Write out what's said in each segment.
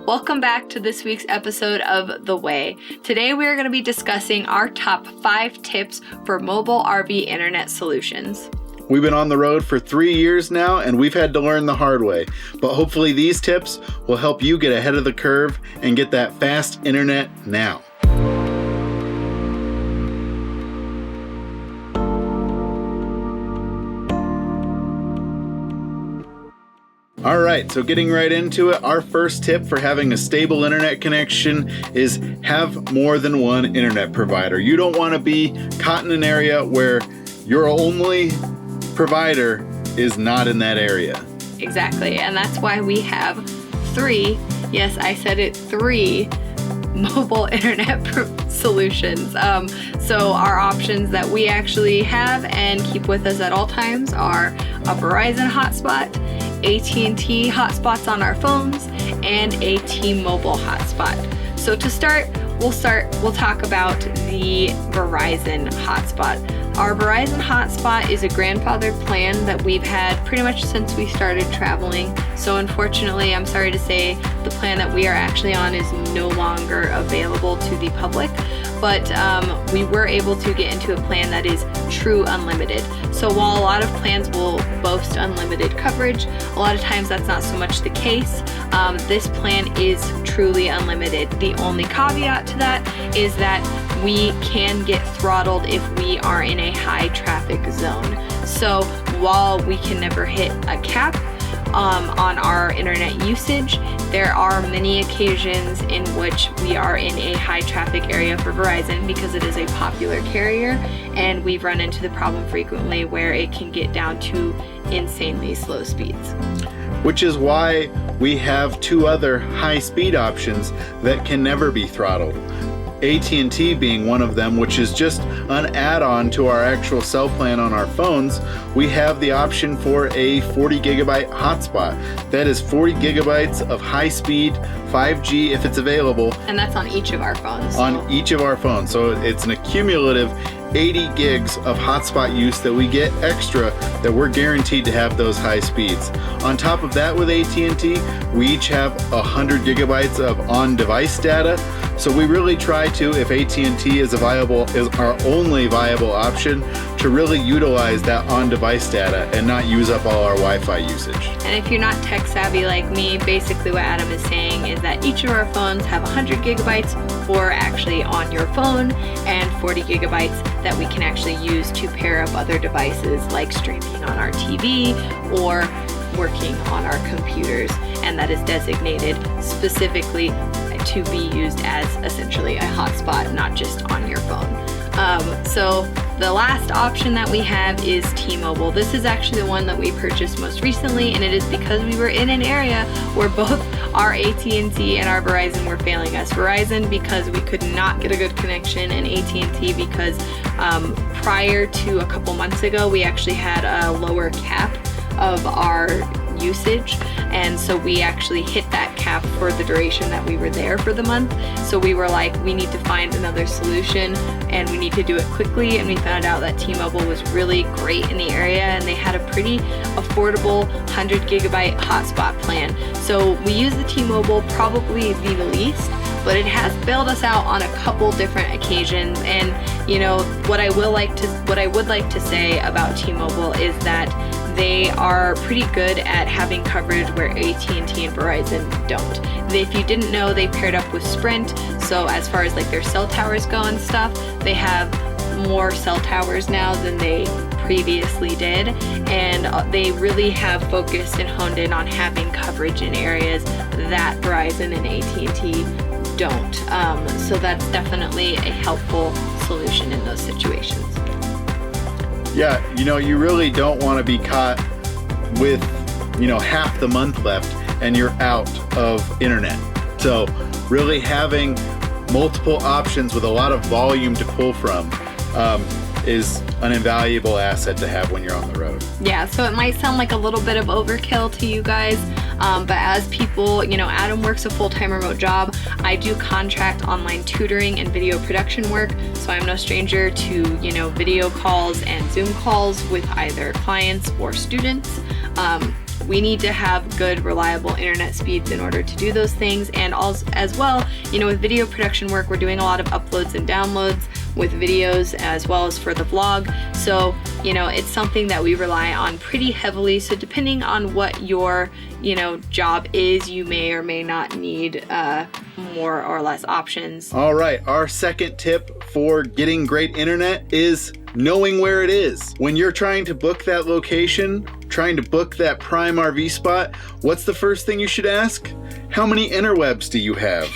Welcome back to this week's episode of The Way. Today we are going to be discussing our top 5 tips for mobile RV internet solutions. We've been on the road for 3 years now, and we've had to learn the hard way. But hopefully these tips will help you get ahead of the curve and get that fast internet now. All right, so getting right into it, our first tip for having a stable internet connection is have more than one internet provider. You don't want to be caught in an area where your only provider is not in that area. Exactly, and that's why we have 3, yes, I said it, 3 mobile internet solutions. So our options that we actually have and keep with us at all times are a Verizon hotspot, AT&T hotspots on our phones, and a T-Mobile hotspot. So to start, we'll talk about the Verizon hotspot. Our Verizon hotspot is a grandfathered plan that we've had pretty much since we started traveling. So unfortunately, I'm sorry to say, the plan that we are actually on is no longer available to the public. But we were able to get into a plan that is true unlimited. So while a lot of plans will boast unlimited coverage, a lot of times that's not so much the case. This plan is truly unlimited. The only caveat to that is that we can get throttled if we are in a high traffic zone. So while we can never hit a cap on our internet usage, there are many occasions in which we are in a high traffic area for Verizon because it is a popular carrier, and we've run into the problem frequently where it can get down to insanely slow speeds. Which is why we have 2 other high-speed options that can never be throttled. AT&T being one of them, which is just an add-on to our actual cell plan on our phones. We have the option for a 40 gigabyte hotspot. That is 40 gigabytes of high-speed 5G if it's available. And that's on each of our phones. On each of our phones. So it's an accumulative 80 gigs of hotspot use that we get extra, that we're guaranteed to have those high speeds. On top of that, with AT&T, we each have 100 gigabytes of on-device data. So we really try to, if AT&T is our only viable option, to really utilize that on-device data and not use up all our Wi-Fi usage. And if you're not tech savvy like me, basically what Adam is saying is that each of our phones have 100 gigabytes for actually on your phone, and 40 gigabytes that we can actually use to pair up other devices like streaming on our TV or working on our computers, and that is designated specifically to be used as essentially a hotspot, not just on your phone. So the last option that we have is T-Mobile. This is actually the one that we purchased most recently, and it is because we were in an area where both our AT&T and our Verizon were failing us. Verizon because we could not get a good connection, and AT&T because prior to a couple months ago, we actually had a lower cap of our usage, and so we actually hit that cap for the duration that we were there for the month. So we were like, we need to find another solution and we need to do it quickly, and we found out that T-Mobile was really great in the area and they had a pretty affordable 100 gigabyte hotspot plan. So we use the T-Mobile probably the least, but it has bailed us out on a couple different occasions. And you know what I would like to say about T-Mobile is that they are pretty good at having coverage where AT&T and Verizon don't. If you didn't know, they paired up with Sprint, so as far as like their cell towers go and stuff, they have more cell towers now than they previously did, and they really have focused and honed in on having coverage in areas that Verizon and AT&T don't. So that's definitely a helpful solution in those situations. Yeah, you really don't want to be caught with, half the month left and you're out of internet. So really having multiple options with a lot of volume to pull from is an invaluable asset to have when you're on the road. Yeah, so it might sound like a little bit of overkill to you guys, but as people, Adam works a full-time remote job. I do contract online tutoring and video production work, so I'm no stranger to, video calls and Zoom calls with either clients or students. we need to have good, reliable internet speeds in order to do those things. And also, as well, you know, with video production work, we're doing a lot of uploads and downloads with videos as well as for the vlog. So, you know, it's something that we rely on pretty heavily. So depending on what your, you know, job is, you may or may not need more or less options. All right, our second tip for getting great internet is knowing where it is. When you're trying to book that location, trying to book that prime RV spot, what's the first thing you should ask? How many interwebs do you have?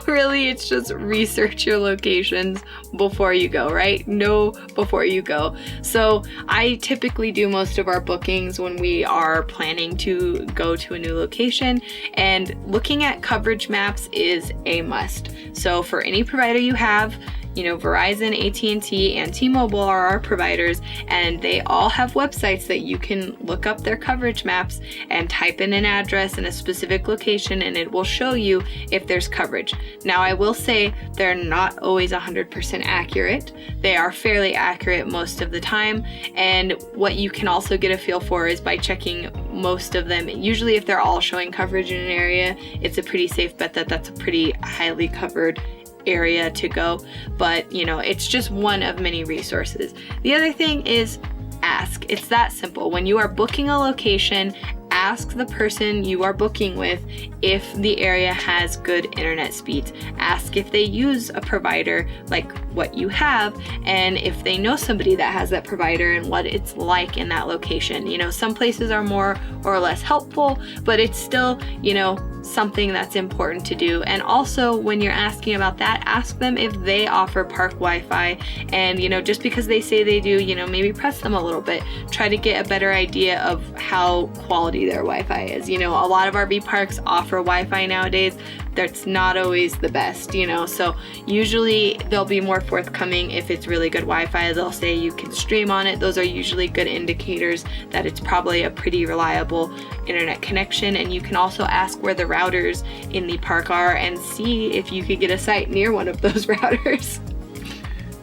Really, it's just research your locations before you go, right? Know before you go. So I typically do most of our bookings when we are planning to go to a new location, and looking at coverage maps is a must. So for any provider you have, you know, Verizon, AT&T, and T-Mobile are our providers, and they all have websites that you can look up their coverage maps and type in an address in a specific location, and it will show you if there's coverage. Now, I will say they're not always 100% accurate. They are fairly accurate most of the time, and what you can also get a feel for is by checking most of them. Usually if they're all showing coverage in an area, it's a pretty safe bet that that's a pretty highly covered area to go. But you know, it's just one of many resources. The other thing is ask. It's that simple. When you are booking a location, ask the person you are booking with if the area has good internet speeds. Ask if they use a provider like what you have, and if they know somebody that has that provider and what it's like in that location. You know, some places are more or less helpful, but it's still, you know, something that's important to do. And also, when you're asking about that, ask them if they offer park Wi-Fi, and you know, just because they say they do, you know, maybe press them a little bit. Try to get a better idea of how quality their Wi-Fi is. You know, a lot of RV parks offer Wi-Fi nowadays. That's not always the best, you know, so usually they'll be more forthcoming if it's really good Wi-Fi. They'll say you can stream on it. Those are usually good indicators that it's probably a pretty reliable internet connection. And you can also ask where the routers in the park are and see if you could get a site near one of those routers.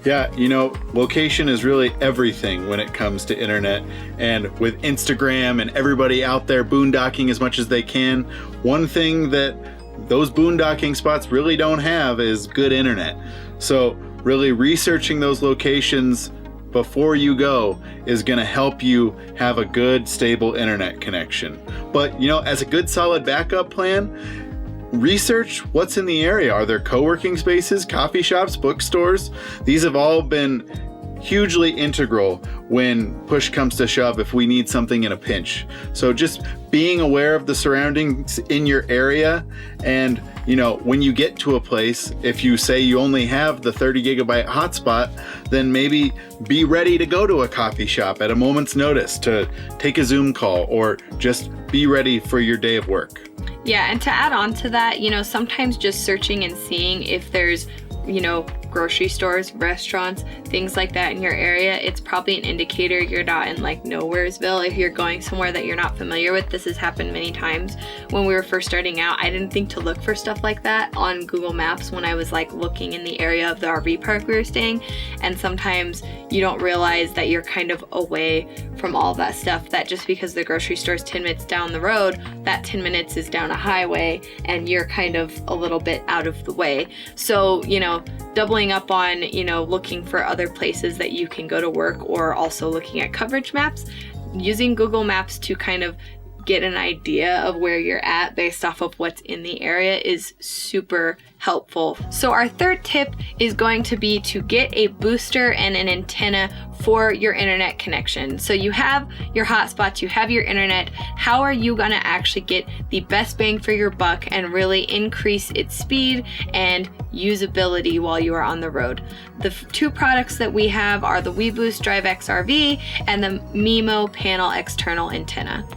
Yeah, you know, location is really everything when it comes to internet. And with Instagram and everybody out there boondocking as much as they can, one thing that those boondocking spots really don't have is good internet. So really researching those locations before you go is going to help you have a good, stable internet connection. But, you know, as a good, solid backup plan, research what's in the area. Are there co-working spaces, coffee shops, bookstores? These have all been hugely integral when push comes to shove if we need something in a pinch. So just being aware of the surroundings in your area, and you know, when you get to a place, if you say you only have the 30 gigabyte hotspot, then maybe be ready to go to a coffee shop at a moment's notice to take a Zoom call, or just be ready for your day of work. Yeah, and to add on to that, you know, sometimes just searching and seeing if there's, you know, grocery stores, restaurants, things like that in your area, it's probably an indicator you're not in like nowheresville. If you're going somewhere that you're not familiar with, this has happened many times. When we were first starting out, I didn't think to look for stuff like that on Google Maps when I was like looking in the area of the RV park we were staying. And sometimes you don't realize that you're kind of away from all that stuff, that just because the grocery store is 10 minutes down the road, that 10 minutes is down a highway and you're kind of a little bit out of the way. So, you know, doubling up on, you know, looking for other places that you can go to work, or also looking at coverage maps, using Google Maps to kind of get an idea of where you're at based off of what's in the area is super helpful. So our third tip is going to be to get a booster and an antenna for your internet connection. So you have your hotspots, you have your internet. How are you gonna actually get the best bang for your buck and really increase its speed and usability while you are on the road? The two products that we have are the WeBoost Drive X RV and the MiMo panel external antenna.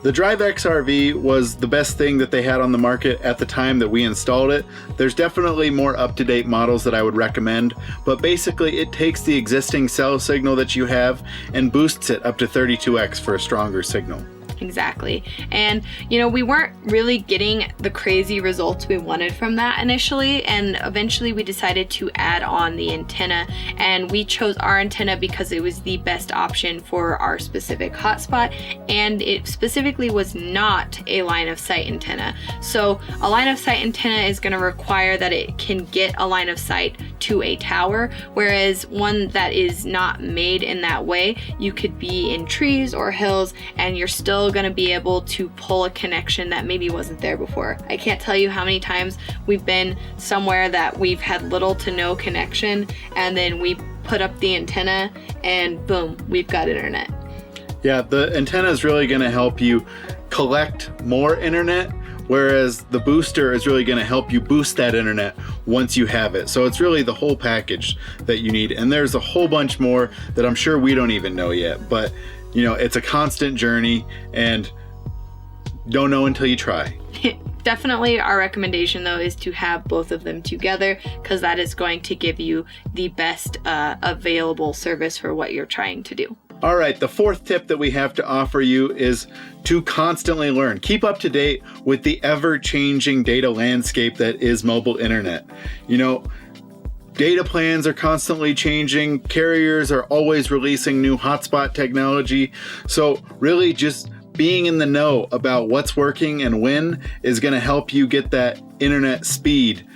The Drive X RV was the best thing that they had on the market at the time that we installed it. There's definitely more up-to-date models that I would recommend, but basically it takes the existing cell signal that you have and boosts it up to 32x for a stronger signal. Exactly. And, we weren't really getting the crazy results we wanted from that initially. And eventually we decided to add on the antenna. And we chose our antenna because it was the best option for our specific hotspot. And it specifically was not a line of sight antenna. So a line of sight antenna is going to require that it can get a line of sight to a tower. Whereas one that is not made in that way, you could be in trees or hills and you're still going to be able to pull a connection that maybe wasn't there before. I can't tell you how many times we've been somewhere that we've had little to no connection, and then we put up the antenna and boom, we've got internet. Yeah, the antenna is really going to help you collect more internet, whereas the booster is really going to help you boost that internet once you have it. So it's really the whole package that you need. And there's a whole bunch more that I'm sure we don't even know yet, but it's a constant journey and don't know until you try. Definitely our recommendation though is to have both of them together, because that is going to give you the best available service for what you're trying to do. All right, the fourth tip that we have to offer you is to constantly learn. Keep up to date with the ever-changing data landscape that is mobile internet. Data plans are constantly changing. Carriers are always releasing new hotspot technology. So really just being in the know about what's working and when is going to help you get that internet speed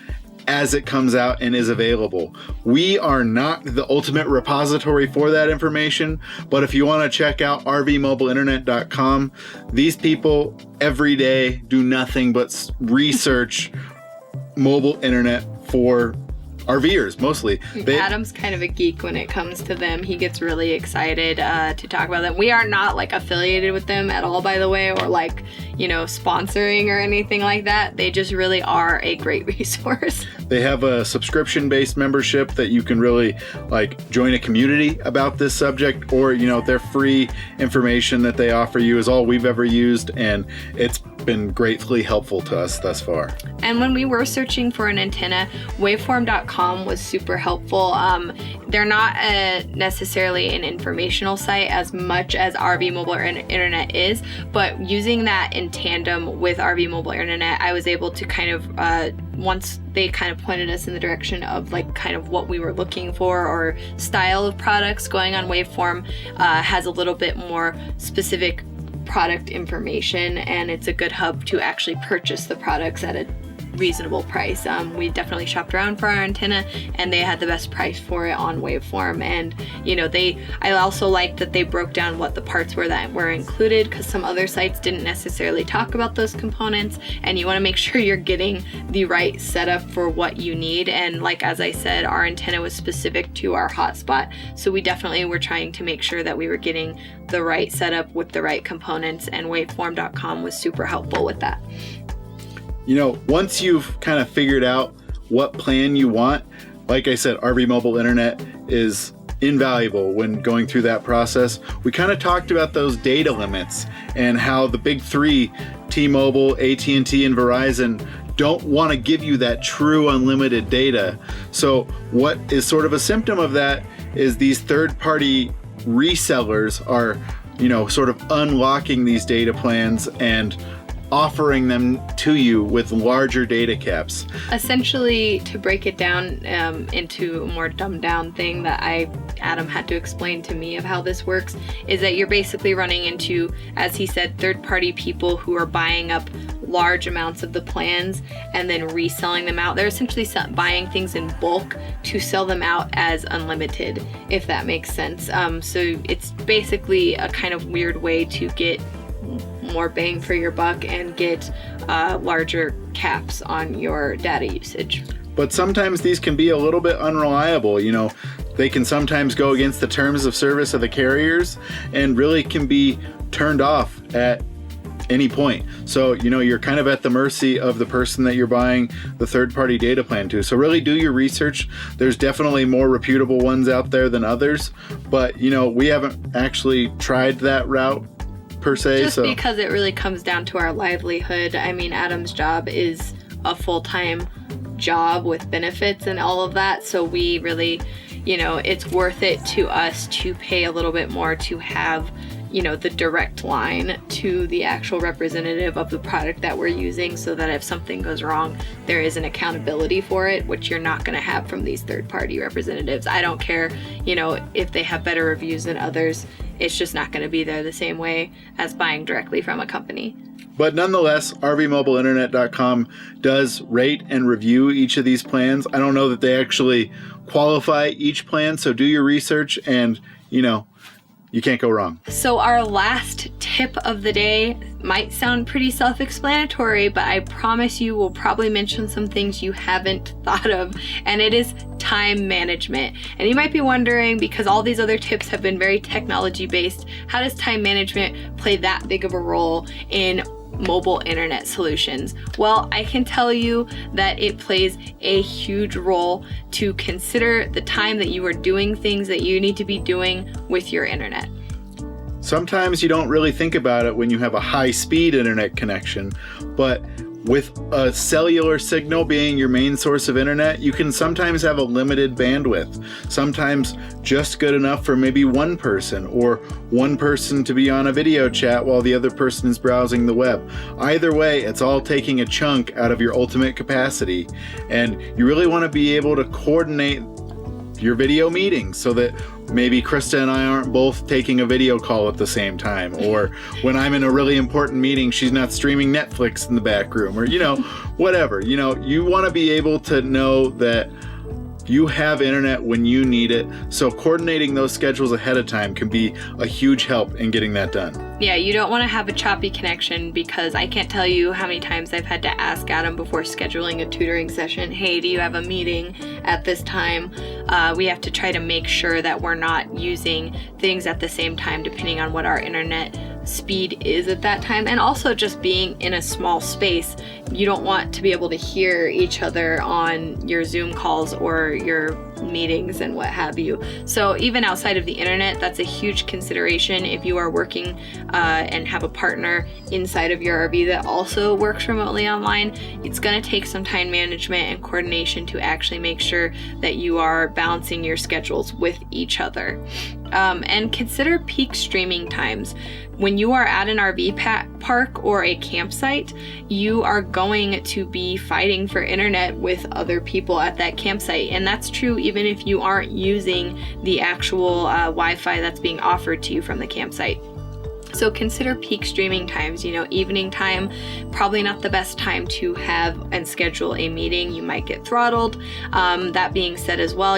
as it comes out and is available. We are not the ultimate repository for that information, but if you want to check out rvmobileinternet.com, these people every day do nothing but research mobile internet for RVers mostly. Adam's kind of a geek when it comes to them. He gets really excited to talk about them. We are not affiliated with them at all, by the way, or sponsoring or anything like that. They just really are a great resource. They have a subscription-based membership that you can really join a community about this subject, or their free information that they offer you is all we've ever used, and it's been greatly helpful to us thus far. And when we were searching for an antenna, waveform.com was super helpful. They're not necessarily an informational site as much as RV Mobile Internet is, but using that in tandem with RV Mobile Internet, I was able to kind of, once they kind of pointed us in the direction of kind of what we were looking for, or style of products going on. Waveform has a little bit more specific product information, and it's a good hub to actually purchase the products at a reasonable price. We definitely shopped around for our antenna, and they had the best price for it on Waveform. And I also liked that they broke down what the parts were that were included, because some other sites didn't necessarily talk about those components, and you want to make sure you're getting the right setup for what you need. And as I said, our antenna was specific to our hotspot, so we definitely were trying to make sure that we were getting the right setup with the right components, and waveform.com was super helpful with that. Once you've kind of figured out what plan you want, like I said, RV Mobile Internet is invaluable when going through that process. We kind of talked about those data limits and how the big three, T-Mobile, AT&T, and Verizon, don't want to give you that true unlimited data. So what is sort of a symptom of that is these third-party resellers are, sort of unlocking these data plans and offering them to you with larger data caps. Essentially, to break it down into a more dumbed down thing that Adam had to explain to me of how this works, is that you're basically running into, as he said, third-party people who are buying up large amounts of the plans and then reselling them out. They're essentially buying things in bulk to sell them out as unlimited, if that makes sense. So it's basically a kind of weird way to get more bang for your buck and get larger caps on your data usage. But sometimes these can be a little bit unreliable. They can sometimes go against the terms of service of the carriers and really can be turned off at any point. So, you're kind of at the mercy of the person that you're buying the third-party data plan to. So really do your research. There's definitely more reputable ones out there than others, but we haven't actually tried that route per se. Just because it really comes down to our livelihood. I mean, Adam's job is a full-time job with benefits and all of that, so we really, it's worth it to us to pay a little bit more to have, the direct line to the actual representative of the product that we're using, so that if something goes wrong, there is an accountability for it, which you're not going to have from these third-party representatives. I don't care, if they have better reviews than others. It's just not going to be there the same way as buying directly from a company. But nonetheless, RVMobileInternet.com does rate and review each of these plans. I don't know that they actually qualify each plan, so do your research and, you can't go wrong. So our last tip of the day might sound pretty self-explanatory, but I promise you we'll probably mention some things you haven't thought of, and it is time management. And you might be wondering, because all these other tips have been very technology-based, how does time management play that big of a role in mobile internet solutions? Well, I can tell you that it plays a huge role to consider the time that you are doing things that you need to be doing with your internet. Sometimes you don't really think about it when you have a high-speed internet connection, but with a cellular signal being your main source of internet, you can sometimes have a limited bandwidth. Sometimes just good enough for maybe one person, or one person to be on a video chat while the other person is browsing the web. Either way, it's all taking a chunk out of your ultimate capacity. And you really want to be able to coordinate your video meetings so that maybe Krista and I aren't both taking a video call at the same time, or when I'm in a really important meeting, she's not streaming Netflix in the back room, or, whatever. You want to be able to know that you have internet when you need it, so coordinating those schedules ahead of time can be a huge help in getting that done. Yeah, you don't want to have a choppy connection, because I can't tell you how many times I've had to ask Adam before scheduling a tutoring session, hey, do you have a meeting at this time? We have to try to make sure that we're not using things at the same time depending on what our internet speed is at that time. And also just being in a small space, you don't want to be able to hear each other on your Zoom calls or your meetings and what have you. So even outside of the internet, that's a huge consideration. If you are working and have a partner inside of your RV that also works remotely online, it's going to take some time management and coordination to actually make sure that you are balancing your schedules with each other. And consider peak streaming times. When you are at an RV park or a campsite, you are going to be fighting for internet with other people at that campsite. And that's true even if you aren't using the actual Wi-Fi that's being offered to you from the campsite. So consider peak streaming times. Evening time, probably not the best time to have and schedule a meeting. You might get throttled. That being said as well,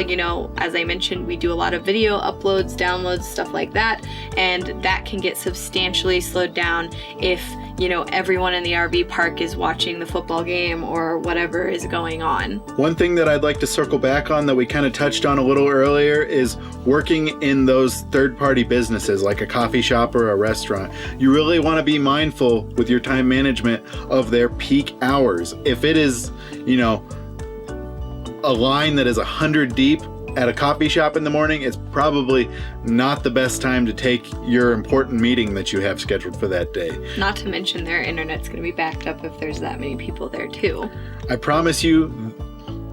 as I mentioned, we do a lot of video uploads, downloads, stuff like that, and that can get substantially slowed down if everyone in the RV park is watching the football game or whatever is going on. One thing that I'd like to circle back on that we kind of touched on a little earlier is working in those third-party businesses like a coffee shop or a restaurant. You really want to be mindful with your time management of their peak hours. If it is, a line that is 100 deep at a coffee shop in the morning, it's probably not the best time to take your important meeting that you have scheduled for that day. Not to mention their internet's going to be backed up if there's that many people there too. I promise you,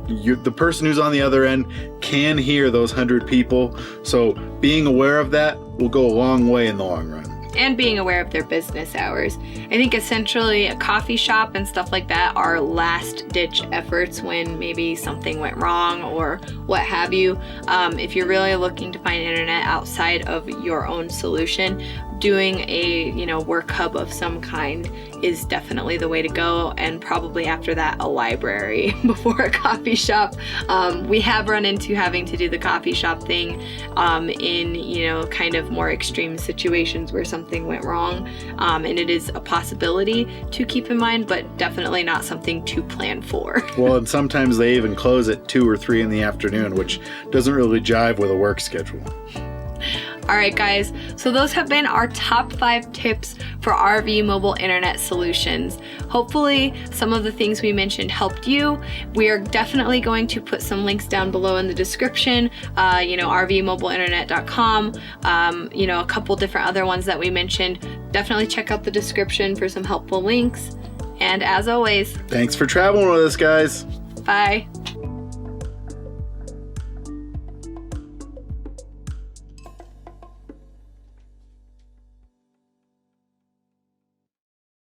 the person who's on the other end can hear those 100 people, so being aware of that will go a long way in the long run. And being aware of their business hours. I think essentially a coffee shop and stuff like that are last ditch efforts when maybe something went wrong or what have you. If you're really looking to find internet outside of your own solution, doing a work hub of some kind is definitely the way to go, and probably after that a library before a coffee shop. We have run into having to do the coffee shop thing in kind of more extreme situations where something went wrong, and it is a possibility to keep in mind, but definitely not something to plan for. Well, and sometimes they even close at 2 or 3 in the afternoon, which doesn't really jive with a work schedule. All right, guys, so those have been our top 5 tips for RV mobile internet solutions. Hopefully some of the things we mentioned helped you. We are definitely going to put some links down below in the description, rvmobileinternet.com, a couple different other ones that we mentioned. Definitely check out the description for some helpful links. And as always, thanks for traveling with us, guys. Bye.